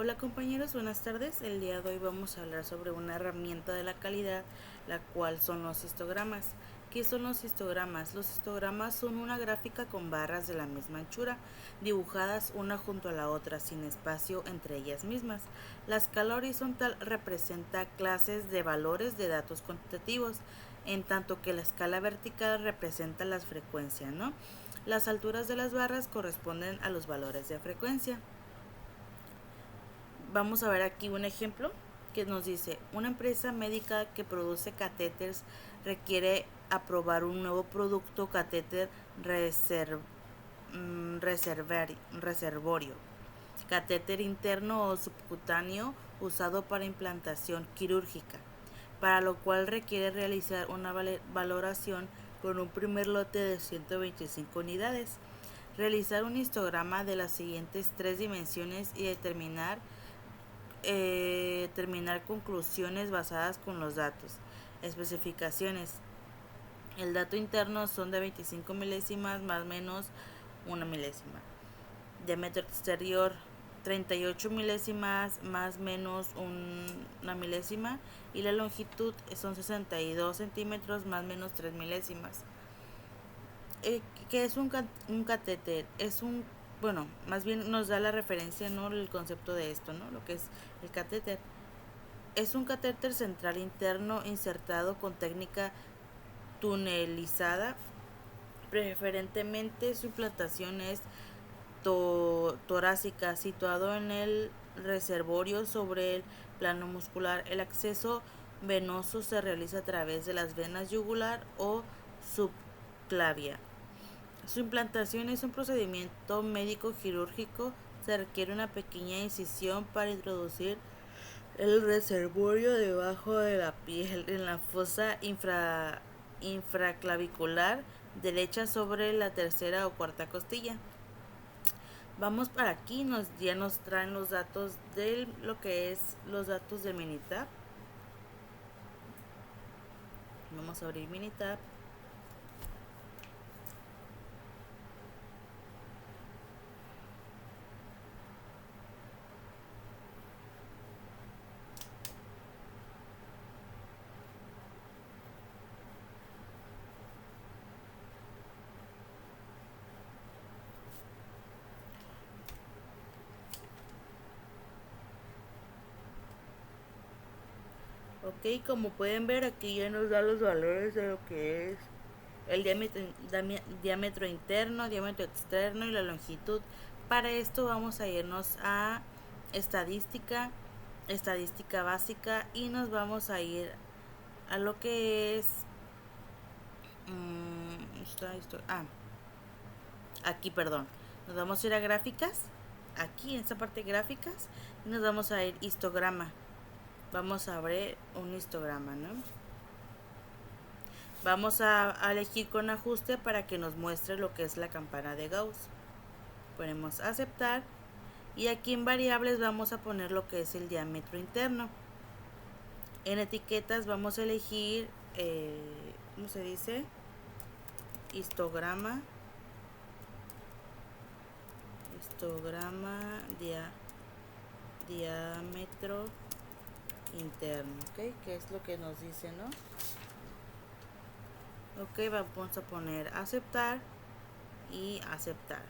Hola compañeros, buenas tardes. El día de hoy vamos a hablar sobre una herramienta de la calidad, la cual son los histogramas. ¿Qué son los histogramas? Los histogramas son una gráfica con barras de la misma anchura, dibujadas una junto a la otra, sin espacio entre ellas mismas. La escala horizontal representa clases de valores de datos cuantitativos, en tanto que la escala vertical representa las frecuencias, ¿no? Las alturas de las barras corresponden a los valores de frecuencia. Vamos a ver aquí un ejemplo que nos dice: una empresa médica que produce catéteres requiere aprobar un nuevo producto catéter reservorio, catéter interno o subcutáneo usado para implantación quirúrgica, para lo cual requiere realizar una valoración con un primer lote de 125 unidades, realizar un histograma de las siguientes tres dimensiones y terminar conclusiones basadas con los datos. Especificaciones: el dato interno son de 25 milésimas más menos una milésima. Diámetro exterior 38 milésimas más menos una milésima. Y la longitud son 62 centímetros más menos 3 milésimas. ¿Qué es un catéter? Bueno, más bien nos da la referencia, ¿no? El concepto de esto, ¿no? Lo que es el catéter. Es un catéter central interno insertado con técnica tunelizada. Preferentemente su implantación es torácica, situado en el reservorio sobre el plano muscular. El acceso venoso se realiza a través de las venas yugular o subclavia. Su implantación es un procedimiento médico quirúrgico. Se requiere una pequeña incisión para introducir el reservorio debajo de la piel en la fosa infraclavicular derecha sobre la tercera o cuarta costilla. Vamos para aquí, ya nos traen los datos de lo que es los datos de Minitab. Vamos a abrir Minitab. Ok, como pueden ver aquí ya nos da los valores de lo que es el diámetro interno, diámetro externo y la longitud. Para esto vamos a irnos a estadística, estadística básica, y nos vamos a ir a lo que es aquí, perdón, nos vamos a ir a gráficas, aquí en esta parte de gráficas, y nos vamos a ir histograma. Vamos a abrir un histograma, ¿no? Vamos a elegir con ajuste para que nos muestre lo que es la campana de Gauss. Ponemos aceptar, y aquí en variables vamos a poner lo que es el diámetro interno. En etiquetas vamos a elegir ¿cómo se dice? Histograma diámetro interno, ¿ok? Que es lo que nos dice, ¿no? Ok, vamos a poner aceptar y aceptar.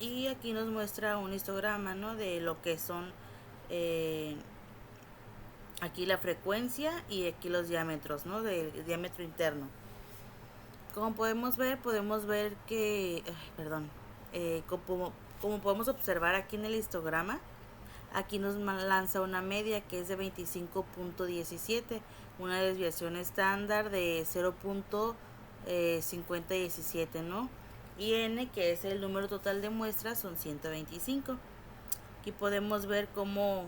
Y aquí nos muestra un histograma, ¿no? De lo que son aquí la frecuencia y aquí los diámetros, ¿no? Del diámetro interno. Como podemos ver que, como podemos observar aquí en el histograma, aquí nos lanza una media que es de 25.17, una desviación estándar de 0.5017, ¿no? Y n, que es el número total de muestras, son 125. Aquí podemos ver cómo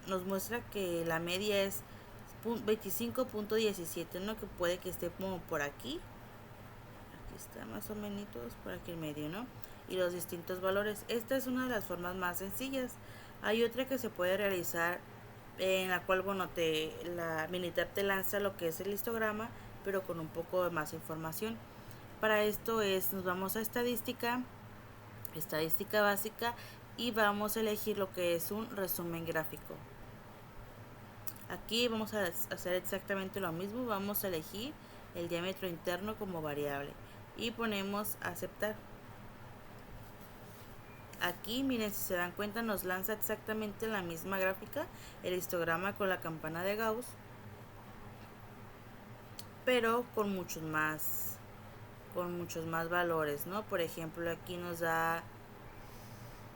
nos muestra que la media es 25.17, ¿no? Que puede que esté como por aquí. Aquí está más o menos por aquí en medio, ¿no? Y los distintos valores. Esta es una de las formas más sencillas. Hay otra que se puede realizar en la cual, bueno, la Minitab te lanza lo que es el histograma pero con un poco de más información. Para esto nos vamos a estadística básica, y vamos a elegir lo que es un resumen gráfico. Aquí vamos a hacer exactamente lo mismo, vamos a elegir el diámetro interno como variable y ponemos aceptar. Aquí miren, si se dan cuenta, nos lanza exactamente la misma gráfica, el histograma con la campana de Gauss, pero con muchos más valores, ¿no? Por ejemplo, aquí nos da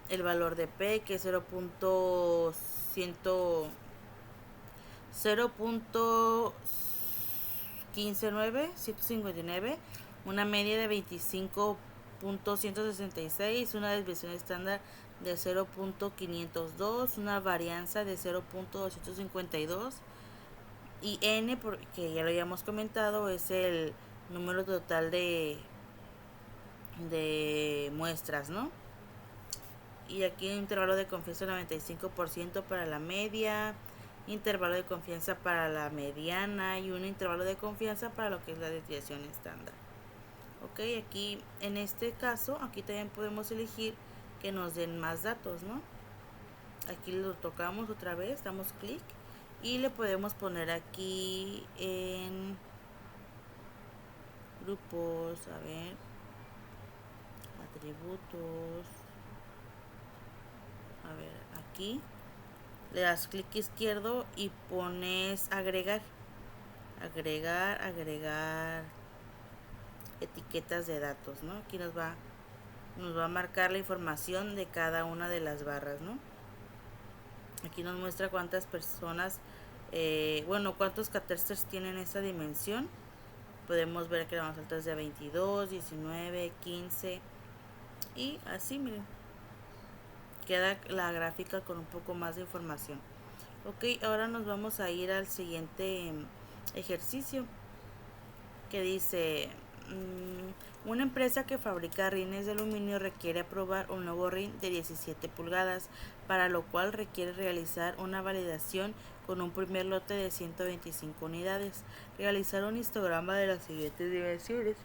el valor de P, que es 0.159, una media de 25.166, una desviación estándar de 0.502, una varianza de 0.252, y N, porque ya lo habíamos comentado, es el número total de muestras, ¿no? Y aquí intervalo de confianza 95% para la media, intervalo de confianza para la mediana y un intervalo de confianza para lo que es la desviación estándar. Ok, aquí en este caso, aquí también podemos elegir que nos den más datos, ¿no? Aquí lo tocamos otra vez, damos clic y le podemos poner aquí en grupos, a ver, atributos, a ver, aquí le das clic izquierdo y pones agregar etiquetas de datos, ¿no? Aquí nos va a marcar la información de cada una de las barras, ¿no? Aquí nos muestra cuántas personas, cuántos catasters tienen esta dimensión. Podemos ver que la más alta es de 22, 19, 15 y así, miren, queda la gráfica con un poco más de información. Ok, ahora nos vamos a ir al siguiente ejercicio, que dice: una empresa que fabrica rines de aluminio requiere aprobar un nuevo rin de 17 pulgadas, para lo cual requiere realizar una validación con un primer lote de 125 unidades, realizar un histograma de las siguientes dimensiones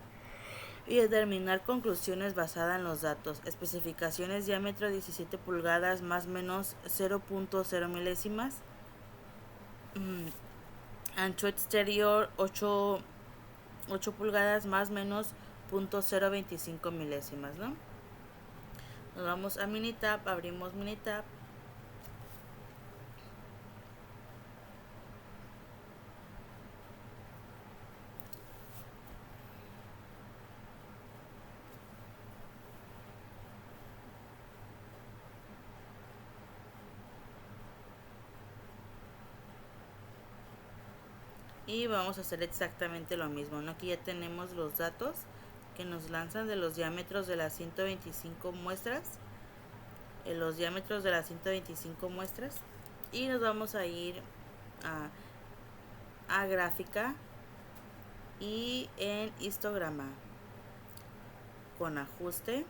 y determinar conclusiones basadas en los datos. Especificaciones: diámetro 17 pulgadas más menos 0.0 milésimas, ancho exterior 8 pulgadas más menos 0.025 milésimas, ¿no? Nos vamos a Minitab, abrimos Minitab. Y vamos a hacer exactamente lo mismo, ¿no? Aquí ya tenemos los datos que nos lanzan de los diámetros de las 125 muestras. Los diámetros de las 125 muestras. Y nos vamos a ir a gráfica y en histograma con ajuste.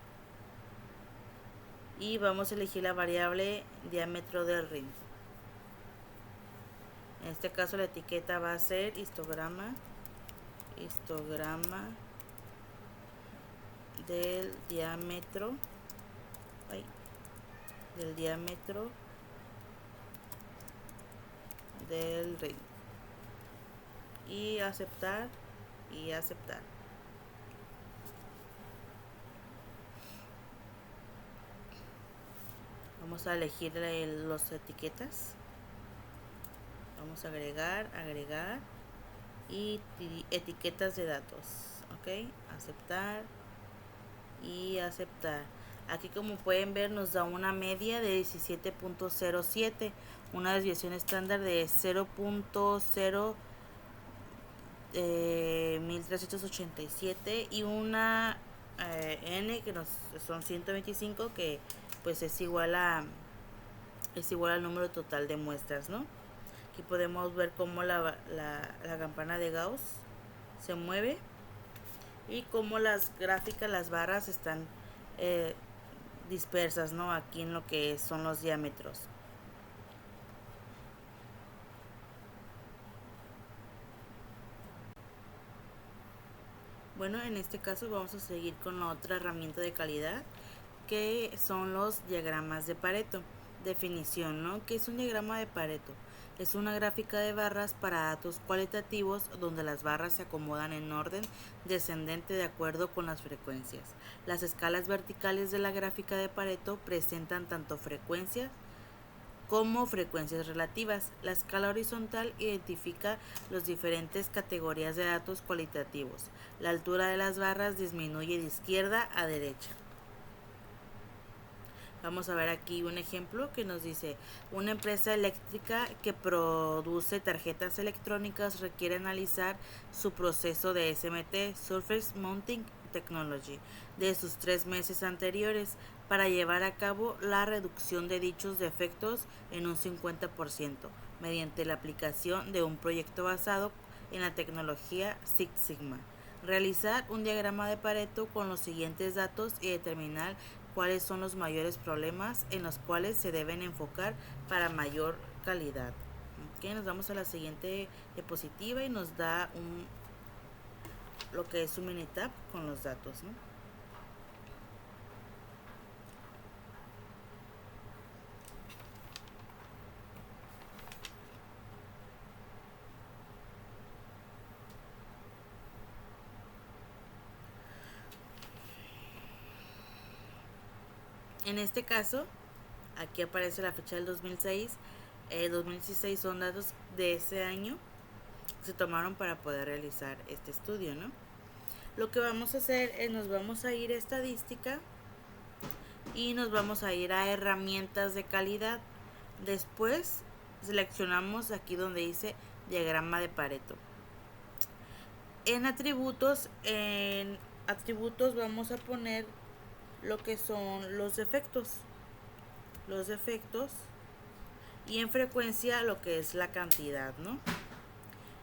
Y vamos a elegir la variable diámetro del rin. En este caso la etiqueta va a ser histograma del diámetro del rin, y aceptar Vamos a elegir las etiquetas, vamos a agregar y etiquetas de datos. Ok, aceptar y aceptar. Aquí, como pueden ver, nos da una media de 17.07, una desviación estándar de 0.0 1387 y una n que son 125, que pues es igual al número total de muestras, ¿no? Aquí podemos ver cómo la campana de Gauss se mueve y cómo las gráficas, las barras están dispersas, ¿no? Aquí en lo que son los diámetros. Bueno, en este caso vamos a seguir con la otra herramienta de calidad, que son los diagramas de Pareto. Definición, ¿no? ¿Qué es un diagrama de Pareto? Es una gráfica de barras para datos cualitativos donde las barras se acomodan en orden descendente de acuerdo con las frecuencias. Las escalas verticales de la gráfica de Pareto presentan tanto frecuencias como frecuencias relativas. La escala horizontal identifica las diferentes categorías de datos cualitativos. La altura de las barras disminuye de izquierda a derecha. Vamos a ver aquí un ejemplo que nos dice: una empresa eléctrica que produce tarjetas electrónicas requiere analizar su proceso de SMT, Surface Mounting Technology, de sus 3 meses anteriores para llevar a cabo la reducción de dichos defectos en un 50% mediante la aplicación de un proyecto basado en la tecnología Six Sigma. Realizar un diagrama de Pareto con los siguientes datos y determinar cuáles son los mayores problemas en los cuales se deben enfocar para mayor calidad. Okay, nos vamos a la siguiente diapositiva y nos da lo que es un mini tab con los datos, ¿no? En este caso, aquí aparece la fecha del 2006. 2016 son datos de ese año que se tomaron para poder realizar este estudio, ¿no? Lo que vamos a hacer es nos vamos a ir a estadística y nos vamos a ir a herramientas de calidad. Después seleccionamos aquí donde dice diagrama de Pareto. En atributos vamos a poner lo que son los defectos. Y en frecuencia lo que es la cantidad, ¿no?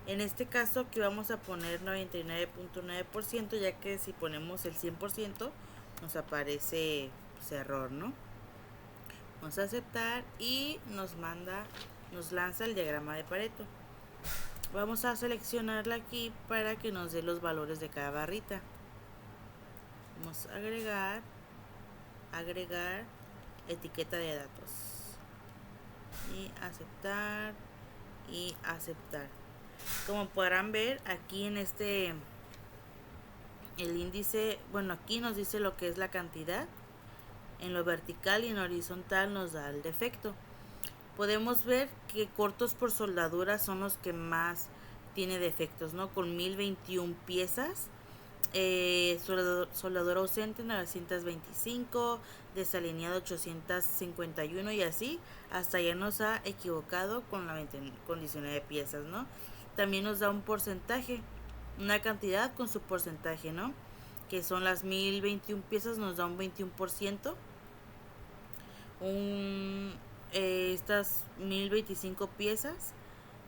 En este caso aquí vamos a poner 99.9%, ya que si ponemos el 100% nos aparece pues, error, ¿no? Vamos a aceptar y nos lanza el diagrama de Pareto. Vamos a seleccionarla aquí para que nos dé los valores de cada barrita. Vamos a agregar etiqueta de datos y aceptar. Como podrán ver aquí en el índice, bueno, aquí nos dice lo que es la cantidad. En lo vertical y en horizontal nos da el defecto. Podemos ver que cortos por soldadura son los que más tiene defectos, ¿no? Con 1021 piezas. Soldadura ausente 925, desalineado 851 y así hasta ya nos ha equivocado con 19 piezas, ¿no? También nos da un porcentaje, una cantidad con su porcentaje, ¿no? Que son las 1021 piezas, nos da un 21%. Estas 1025 piezas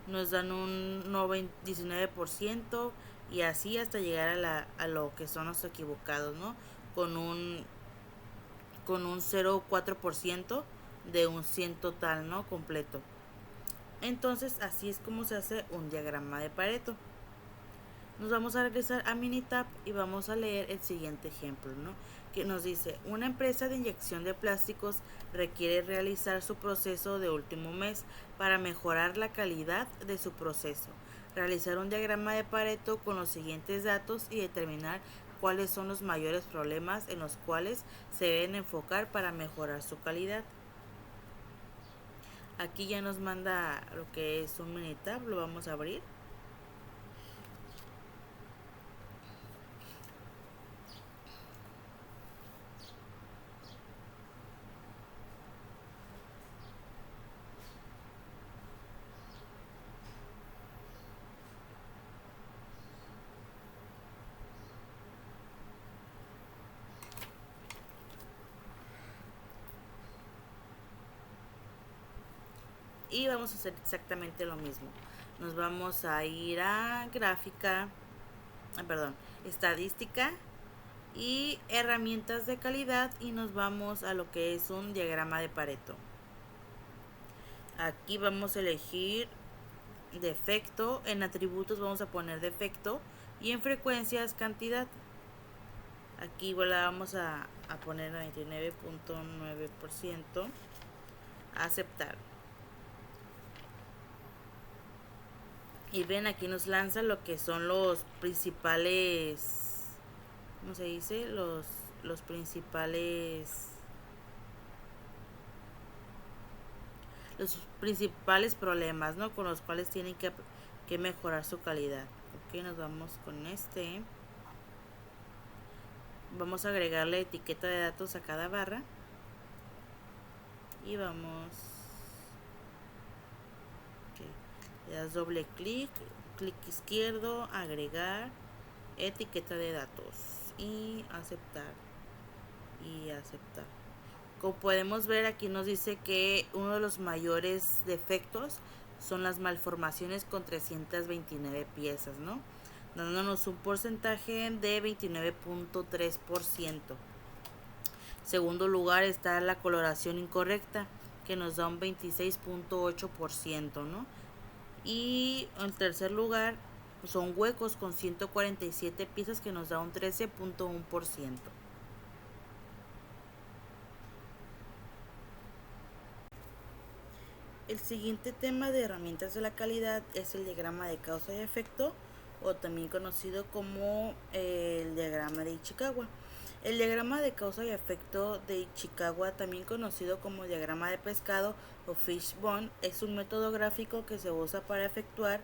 nos dan un 19% y así hasta llegar a lo que son los equivocados, ¿no? Con un 0,4% de un 100 total, ¿no? Completo. Entonces así es como se hace un diagrama de Pareto. Nos vamos a regresar a Minitab y vamos a leer el siguiente ejemplo, ¿no? Que nos dice: una empresa de inyección de plásticos requiere realizar su proceso de último mes para mejorar la calidad de su proceso. Realizar un diagrama de Pareto con los siguientes datos y determinar cuáles son los mayores problemas en los cuales se deben enfocar para mejorar su calidad. Aquí ya nos manda lo que es un Minitab, lo vamos a abrir. Y vamos a hacer exactamente lo mismo. Nos vamos a ir a estadística y herramientas de calidad y nos vamos a lo que es un diagrama de Pareto. Aquí vamos a elegir defecto, en atributos vamos a poner defecto y en frecuencias cantidad. Aquí igual la vamos a poner a 29.9%. Aceptar. Y ven, aquí nos lanza lo que son los principales, ¿cómo se dice? Los principales problemas, ¿no? Con los cuales tienen que mejorar su calidad. Ok, nos vamos con este. Vamos a agregarle etiqueta de datos a cada barra. Y vamos. Okay. Le das doble clic, clic izquierdo, agregar, etiqueta de datos. Y aceptar. Y aceptar. Como podemos ver, aquí nos dice que uno de los mayores defectos son las malformaciones con 329 piezas, ¿no? Dándonos un porcentaje de 29.3%. Segundo lugar está la coloración incorrecta, que nos da un 26.8%, ¿no? Y en tercer lugar son huecos con 147 piezas, que nos da un 13.1%. El siguiente tema de herramientas de la calidad es el diagrama de causa y efecto, o también conocido como el diagrama de Ichikawa. El diagrama de causa y efecto de Ichikawa, también conocido como diagrama de pescado o fishbone, es un método gráfico que se usa para efectuar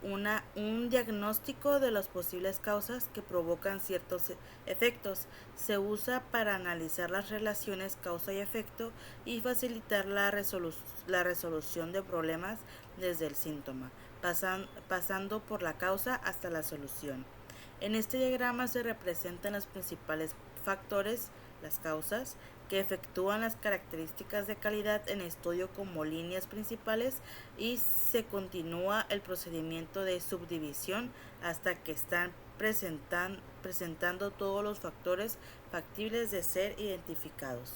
un diagnóstico de las posibles causas que provocan ciertos efectos. Se usa para analizar las relaciones causa y efecto y facilitar la resolución de problemas desde el síntoma, pasando por la causa hasta la solución. En este diagrama se representan los principales factores, las causas, que efectúan las características de calidad en estudio como líneas principales, y se continúa el procedimiento de subdivisión hasta que están presentando todos los factores factibles de ser identificados.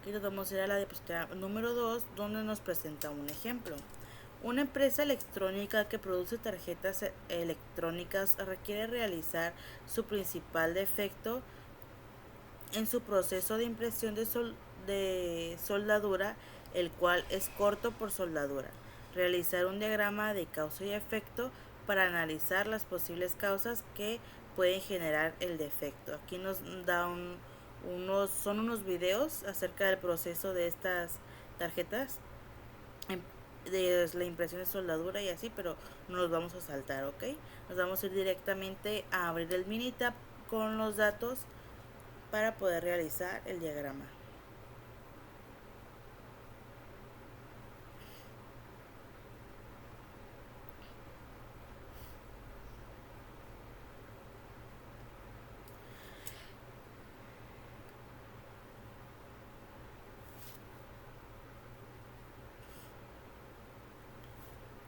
Aquí nos vamos a ir a la diapositiva número 2, donde nos presenta un ejemplo. Una empresa electrónica que produce tarjetas electrónicas requiere realizar su principal defecto en su proceso de impresión de soldadura, el cual es corto por soldadura. Realizar un diagrama de causa y efecto para analizar las posibles causas que pueden generar el defecto. Aquí nos da unos videos acerca del proceso de estas tarjetas, de la impresión de soldadura y así, pero no los vamos a saltar, ¿ok? Nos vamos a ir directamente a abrir el Minitab con los datos para poder realizar el diagrama.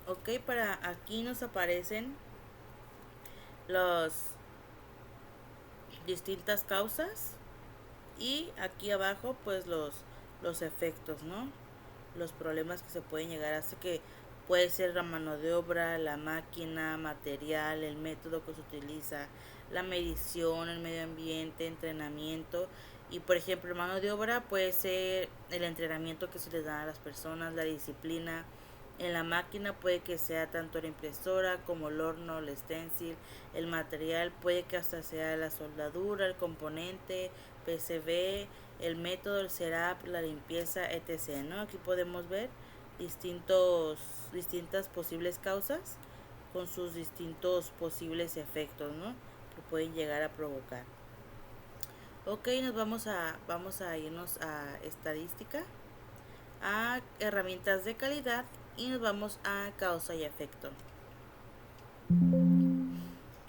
Ok, para aquí nos aparecen las distintas causas, y aquí abajo pues los efectos, ¿no? Los problemas que se pueden llegar a hacer, que puede ser la mano de obra, la máquina, material, el método que se utiliza, la medición, el medio ambiente, entrenamiento. Y por ejemplo, mano de obra puede ser el entrenamiento que se les da a las personas, la disciplina. En la máquina puede que sea tanto la impresora como el horno, el stencil. El material puede que hasta sea la soldadura, el componente, PCB, el método, el setup, la limpieza, etc., ¿no? Aquí podemos ver distintas posibles causas con sus distintos posibles efectos, ¿no? Que pueden llegar a provocar. Ok, vamos a irnos a estadística, a herramientas de calidad, y nos vamos a causa y efecto.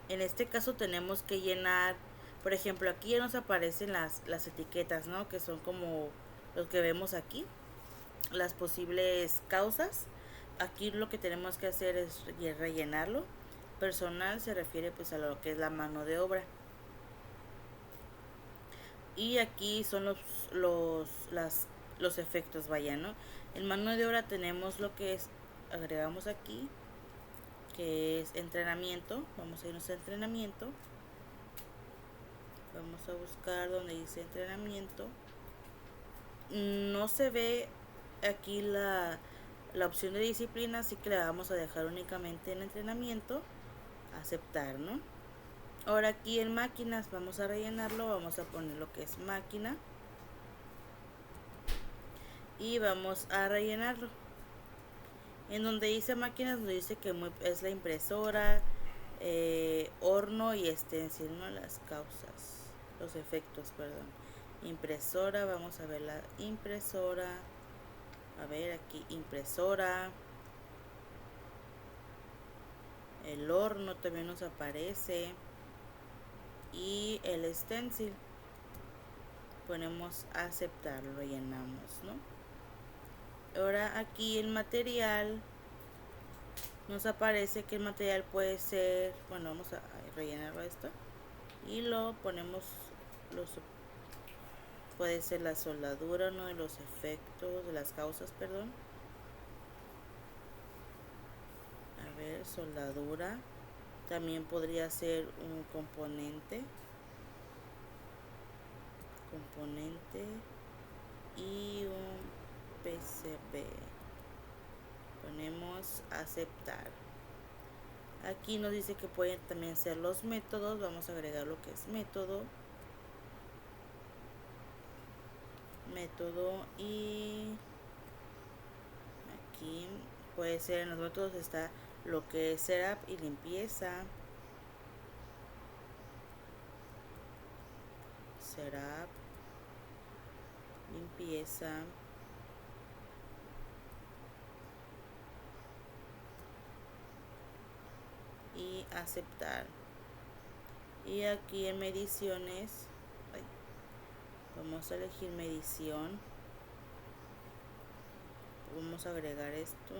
En este caso tenemos que llenar, por ejemplo, aquí ya nos aparecen las etiquetas, ¿no? Que son como los que vemos aquí, las posibles causas. Aquí lo que tenemos que hacer es rellenarlo. Personal se refiere pues a lo que es la mano de obra. Y aquí son los efectos, vaya, ¿no? En mano de obra tenemos lo que es, agregamos aquí, que es entrenamiento. Vamos a irnos a entrenamiento. Vamos a buscar donde dice entrenamiento. No se ve aquí la opción de disciplina, así que la vamos a dejar únicamente en entrenamiento. Aceptar, ¿no? Ahora aquí en máquinas vamos a rellenarlo, vamos a poner lo que es máquina y vamos a rellenarlo. En donde dice máquinas nos dice que es la impresora, horno y stencil, ¿no? Las causas, los efectos, perdón. Impresora, vamos a ver la impresora. A ver aquí, impresora. El horno también nos aparece. Y el stencil. Ponemos aceptar, lo llenamos, ¿no? Ahora aquí el material. Nos aparece que el material puede ser, bueno, vamos a rellenarlo esto. Y lo ponemos, puede ser la soldadura, uno de los efectos, de las causas, perdón. A ver, soldadura. También podría ser un componente. Y un PCB. Ponemos aceptar. Aquí nos dice que pueden también ser los métodos. Vamos a agregar lo que es método. Y aquí puede ser, en los métodos está lo que es setup y limpieza. Setup, limpieza. Y aceptar. Y aquí en mediciones, vamos a elegir medición. Vamos a agregar esto.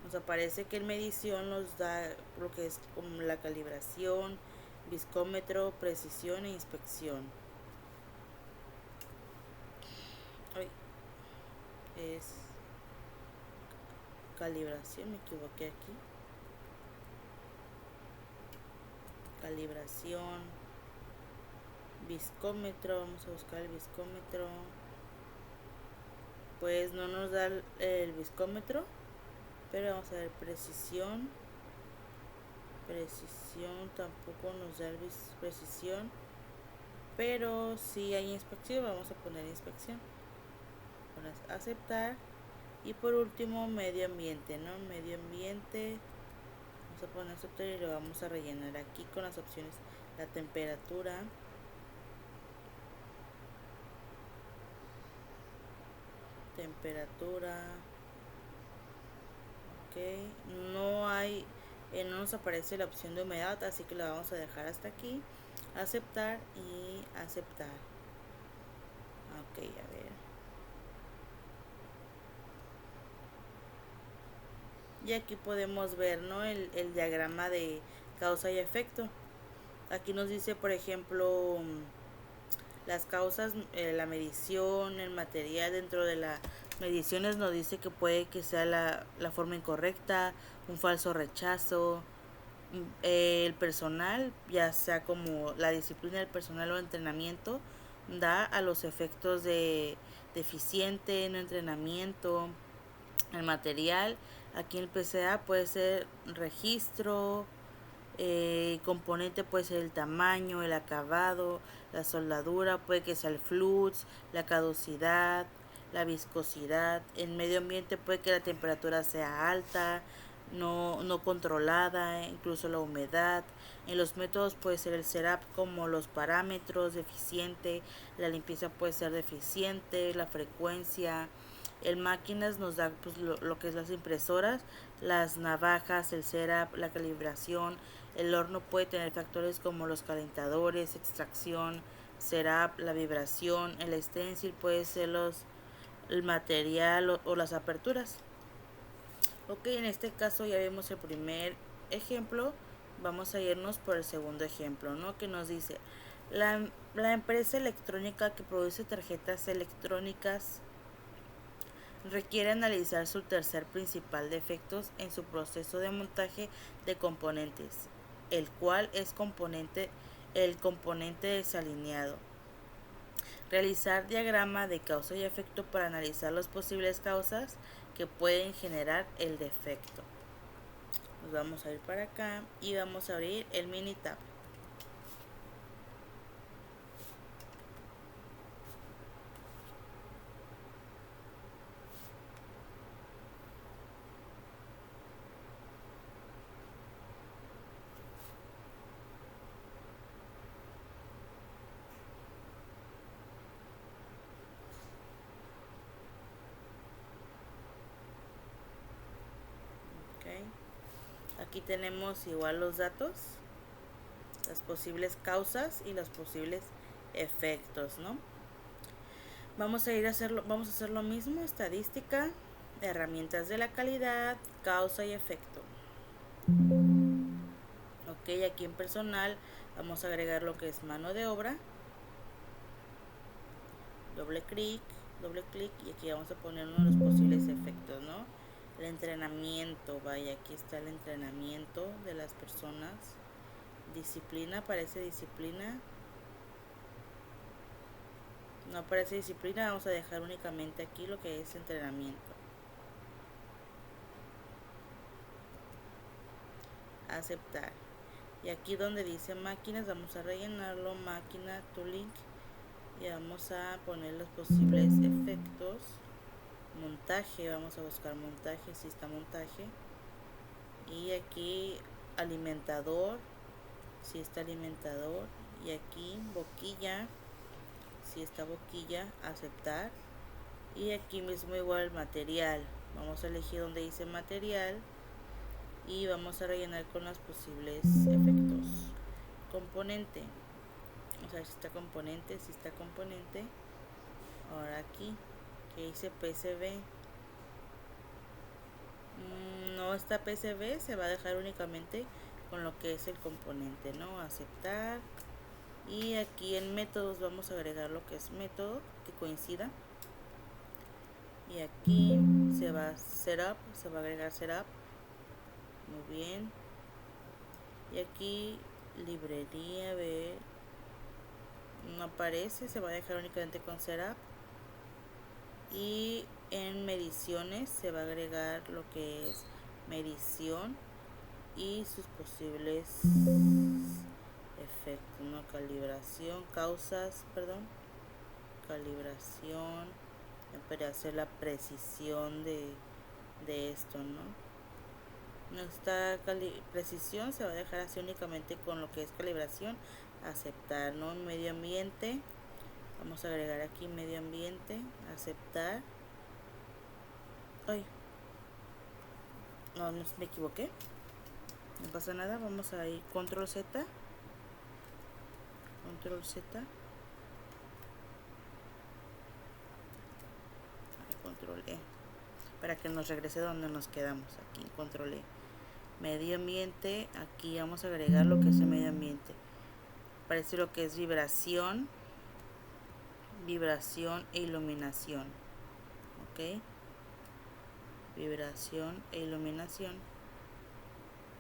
Nos aparece que en medición nos da lo que es como la calibración, viscómetro, precisión e inspección. Es calibración, me equivoqué aquí. Calibración, viscómetro, vamos a buscar el viscómetro. Pues no nos da el viscómetro, pero vamos a ver precisión. Tampoco nos da precisión, pero si hay inspección, vamos a poner inspección. Vamos a aceptar. Y por último, medio ambiente, ¿no? Medio ambiente. Vamos a poner aceptar y lo vamos a rellenar aquí con las opciones. La temperatura. Ok. No nos aparece la opción de humedad, así que la vamos a dejar hasta aquí. Aceptar y aceptar. Ok, a ver. Y aquí podemos ver, ¿no? el diagrama de causa y efecto. Aquí nos dice, por ejemplo, las causas, la medición, el material. Dentro de las mediciones nos dice que puede que sea la forma incorrecta, un falso rechazo. El personal, ya sea como la disciplina del personal o entrenamiento, da a los efectos de deficiente, no entrenamiento. El material, aquí en el PCA puede ser registro, componente puede ser el tamaño, el acabado, la soldadura, puede que sea el flux, la caducidad, la viscosidad. En medio ambiente puede que la temperatura sea alta, no controlada, incluso la humedad. En los métodos puede ser el setup, como los parámetros, deficiente, la limpieza puede ser deficiente, la frecuencia. El máquinas nos da pues, lo que es las impresoras, las navajas, el setup, la calibración. El horno puede tener factores como los calentadores, extracción, setup, la vibración. El stencil puede ser el material o las aperturas. Ok, en este caso ya vemos el primer ejemplo. Vamos a irnos por el segundo ejemplo, ¿no? Que nos dice, la empresa electrónica que produce tarjetas electrónicas requiere analizar su tercer principal defectos en su proceso de montaje de componentes, el cual es componente el componente desalineado. Realizar diagrama de causa y efecto para analizar las posibles causas que pueden generar el defecto. Nos vamos a ir para acá y vamos a abrir el Minitab. Aquí tenemos igual los datos, las posibles causas y los posibles efectos, ¿no? Vamos a hacer lo mismo, estadística, herramientas de la calidad, causa y efecto. Ok, aquí en personal vamos a agregar lo que es mano de obra. Doble clic y aquí vamos a poner uno de los posibles efectos, ¿no? El entrenamiento, vaya, aquí está el entrenamiento de las personas. Disciplina, aparece disciplina. No aparece disciplina, vamos a dejar únicamente aquí lo que es entrenamiento. Aceptar. Y aquí donde dice máquinas vamos a rellenarlo, máquina, to link. Y vamos a poner los posibles efectos. Montaje, vamos a buscar montaje, si está montaje. Y aquí alimentador, si está alimentador. Y aquí boquilla, si está boquilla, aceptar. Y aquí mismo igual material, vamos a elegir donde dice material y vamos a rellenar con los posibles efectos. Componente, o sea, si está componente. Ahora aquí que dice PCB, no está PCB, se va a dejar únicamente con lo que es el componente, ¿no? Aceptar. Y aquí en métodos vamos a agregar lo que es método que coincida. Y aquí se va a agregar setup. Muy bien. Y aquí librería, ver, no aparece, se va a dejar únicamente con setup. Y en mediciones se va a agregar lo que es medición y sus posibles efectos, ¿no? Calibración, calibración, para hacer la precisión de esto, ¿no? Nuestra precisión se va a dejar así únicamente con lo que es calibración, aceptar, ¿no? Medio ambiente, vamos a agregar aquí medio ambiente, aceptar. Ay, no, me equivoqué, no pasa nada, vamos a ir control Z, control E, para que nos regrese donde nos quedamos, aquí control E. Medio ambiente, aquí vamos a agregar lo que es el medio ambiente. Aparece lo que es vibración e iluminación. Ok, vibración e iluminación.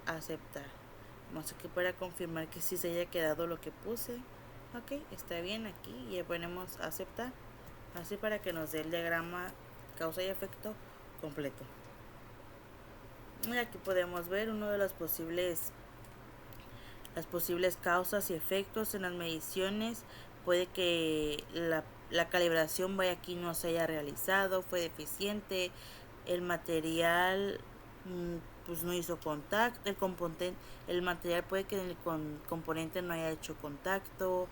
Aceptar. Vamos aquí para confirmar que sí se haya quedado lo que puse. Ok, está bien aquí y ya ponemos aceptar. Así para que nos dé el diagrama causa y efecto completo. Y aquí podemos ver uno de las posibles causas y efectos en las mediciones. Puede que la calibración vaya aquí no se haya realizado, fue deficiente, el material pues no hizo contacto, el material puede que el componente no haya hecho contacto,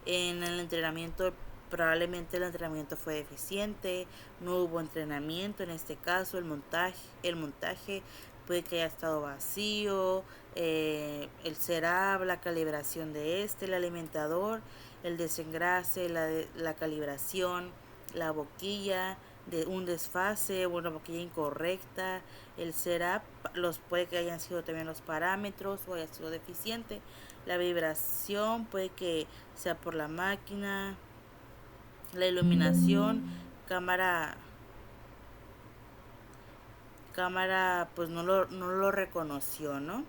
en el entrenamiento probablemente el entrenamiento fue deficiente, no hubo entrenamiento en este caso, el montaje puede que haya estado vacío, el setup, la calibración de el alimentador, el desengrase, la calibración, la boquilla, de un desfase, una boquilla incorrecta, el setup, puede que hayan sido también los parámetros o haya sido deficiente, la vibración puede que sea por la máquina, la iluminación, cámara pues no lo reconoció, ¿no?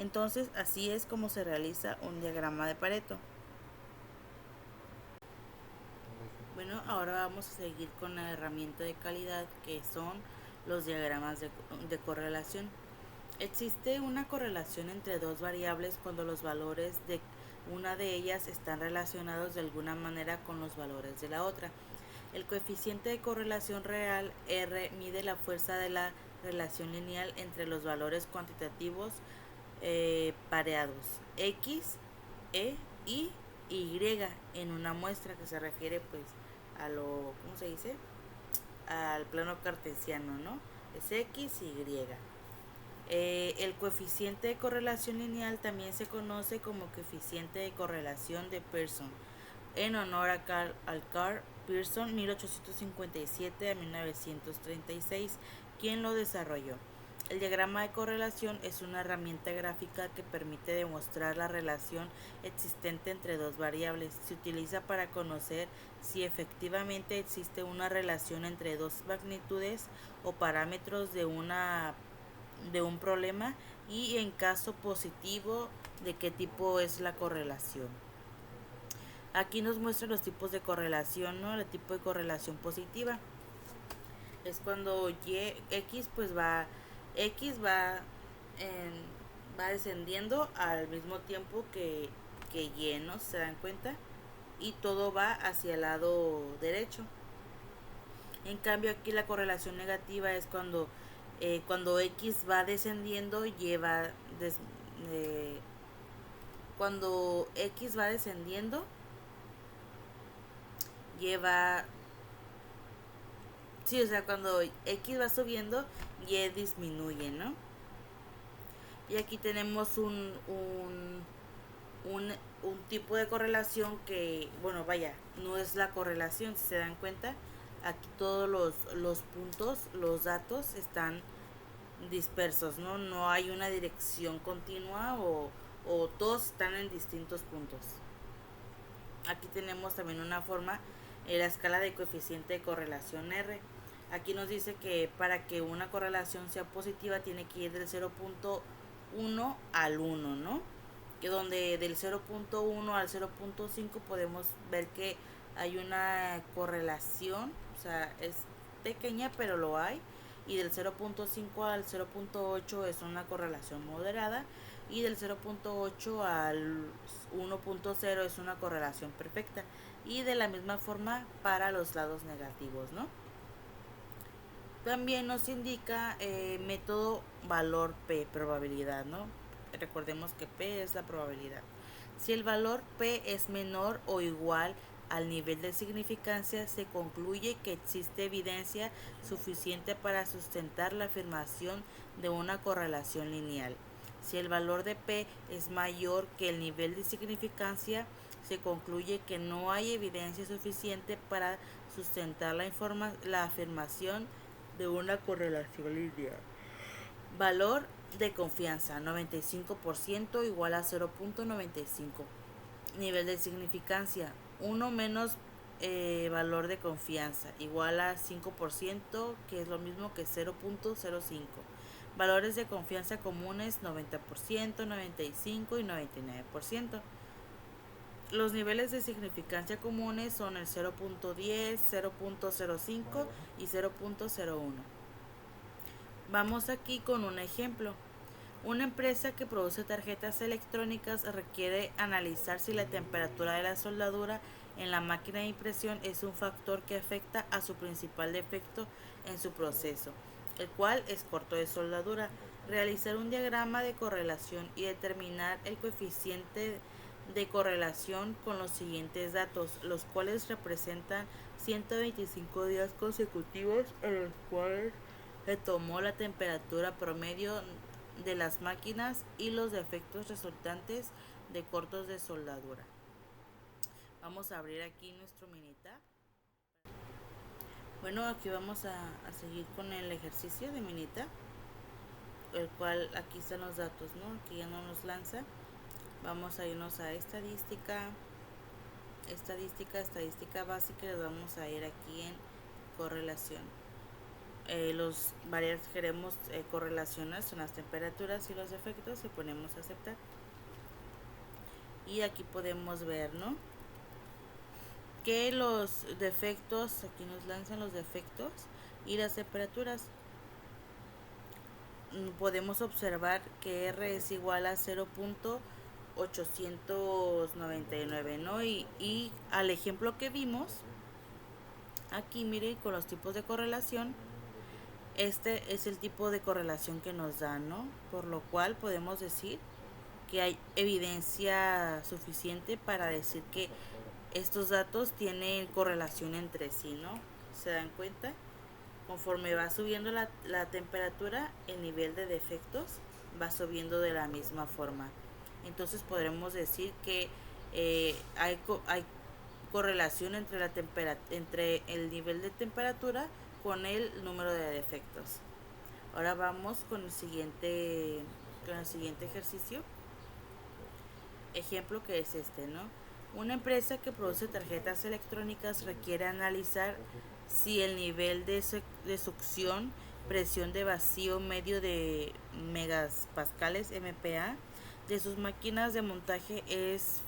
Entonces, así es como se realiza un diagrama de Pareto. Bueno, ahora vamos a seguir con la herramienta de calidad, que son los diagramas de correlación. Existe una correlación entre dos variables cuando los valores de una de ellas están relacionados de alguna manera con los valores de la otra. El coeficiente de correlación real R mide la fuerza de la relación lineal entre los valores cuantitativos pareados X, E y Y en una muestra, que se refiere pues a lo, ¿cómo se dice? Al plano cartesiano, ¿no? Es X y Y. El coeficiente de correlación lineal también se conoce como coeficiente de correlación de Pearson, en honor a Carl Pearson, 1857 a 1936, quien lo desarrolló. El diagrama de correlación es una herramienta gráfica que permite demostrar la relación existente entre dos variables. Se utiliza para conocer si efectivamente existe una relación entre dos magnitudes o parámetros de un problema, y en caso positivo, de qué tipo es la correlación. Aquí nos muestra los tipos de correlación, ¿no? El tipo de correlación positiva es cuando X pues va descendiendo al mismo tiempo que Y, ¿no? ¿Se dan cuenta? Y todo va hacia el lado derecho. En cambio, aquí la correlación negativa es cuando X va descendiendo, cuando X va descendiendo, lleva, sí, o sea, cuando X va subiendo, Y disminuye, ¿no? Y aquí tenemos un tipo de correlación que, bueno, vaya, no es la correlación, si se dan cuenta. Aquí todos los puntos, los datos están dispersos, ¿no? No hay una dirección continua, o todos están en distintos puntos. Aquí tenemos también una forma, la escala de coeficiente de correlación R. Aquí nos dice que para que una correlación sea positiva tiene que ir del 0.1 al 1, ¿no? Que donde del 0.1 al 0.5 podemos ver que hay una correlación, o sea, es pequeña pero lo hay, y del 0.5 al 0.8 es una correlación moderada, y del 0.8 al 1.0 es una correlación perfecta, y de la misma forma para los lados negativos, ¿no? También nos indica método valor P, probabilidad, ¿no? Recordemos que P es la probabilidad. Si el valor P es menor o igual al nivel de significancia, se concluye que existe evidencia suficiente para sustentar la afirmación de una correlación lineal. Si el valor de P es mayor que el nivel de significancia, se concluye que no hay evidencia suficiente para sustentar la afirmación de una correlación lineal. Valor de confianza 95% igual a 0.95. Nivel de significancia 1 menos valor de confianza igual a 5%, que es lo mismo que 0.05. Valores de confianza comunes 90%, 95% y 99%. Los niveles de significancia comunes son el 0.10, 0.05 y 0.01. Vamos aquí con un ejemplo. Una empresa que produce tarjetas electrónicas requiere analizar si la temperatura de la soldadura en la máquina de impresión es un factor que afecta a su principal defecto en su proceso, el cual es corto de soldadura. Realizar un diagrama de correlación y determinar el coeficiente de correlación con los siguientes datos, los cuales representan 125 días consecutivos en los cuales se tomó la temperatura promedio de las máquinas y los defectos resultantes de cortos de soldadura. Vamos a abrir aquí nuestro Minitab. Bueno, aquí vamos a seguir con el ejercicio de Minitab, el cual aquí están los datos, ¿no? Aquí ya no nos lanza. Vamos a irnos a estadística básica, y vamos a ir aquí en correlación. los variables que queremos correlacionar son las temperaturas y los defectos y ponemos aceptar. Y aquí podemos ver, ¿no?, que los defectos, aquí nos lanzan los defectos y las temperaturas. Podemos observar que R es igual a 0.899, ¿no? Y al ejemplo que vimos, aquí miren con los tipos de correlación, este es el tipo de correlación que nos da, ¿no? Por lo cual podemos decir que hay evidencia suficiente para decir que estos datos tienen correlación entre sí, ¿no? ¿Se dan cuenta? Conforme va subiendo la temperatura, el nivel de defectos va subiendo de la misma forma. Entonces podremos decir que hay correlación entre el nivel de temperatura con el número de defectos. Ahora vamos con el siguiente ejercicio. Ejemplo que es este, ¿no? Una empresa que produce tarjetas electrónicas requiere analizar si el nivel de succión, presión de vacío medio de megapascales MPa de sus máquinas de montaje es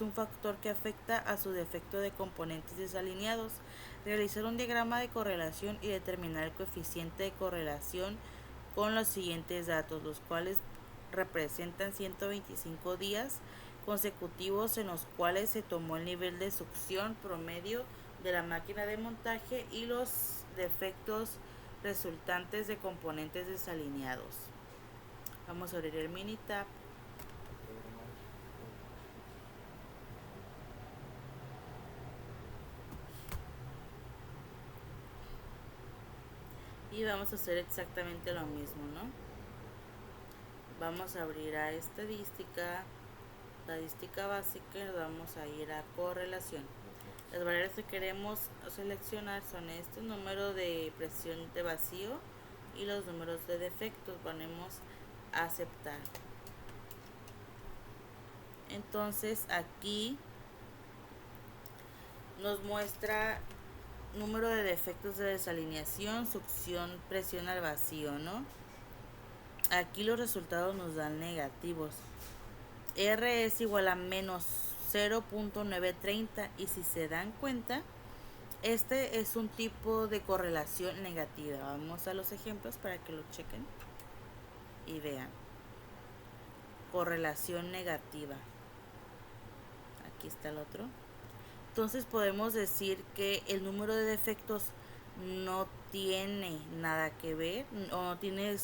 un factor que afecta a su defecto de componentes desalineados. Realizar un diagrama de correlación y determinar el coeficiente de correlación con los siguientes datos, los cuales representan 125 días consecutivos en los cuales se tomó el nivel de succión promedio de la máquina de montaje y los defectos resultantes de componentes desalineados. Vamos a abrir el Minitab. Y vamos a hacer exactamente lo mismo, ¿no? Vamos a abrir a estadística básica, y nos vamos a ir a correlación. Las variables que queremos seleccionar son este número de presión de vacío y los números de defectos. Ponemos aceptar. Entonces aquí nos muestra número de defectos de desalineación, succión, presión al vacío, ¿no? Aquí los resultados nos dan negativos. R es igual a menos 0.930 y si se dan cuenta, este es un tipo de correlación negativa. Vamos a los ejemplos para que lo chequen y vean. Correlación negativa. Aquí está el otro. Entonces podemos decir que el número de defectos no tiene nada que ver o no tiene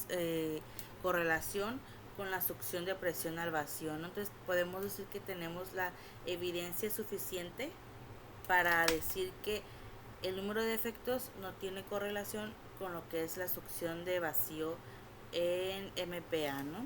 correlación con la succión de presión al vacío, ¿no? Entonces podemos decir que tenemos la evidencia suficiente para decir que el número de defectos no tiene correlación con lo que es la succión de vacío en MPa, ¿no?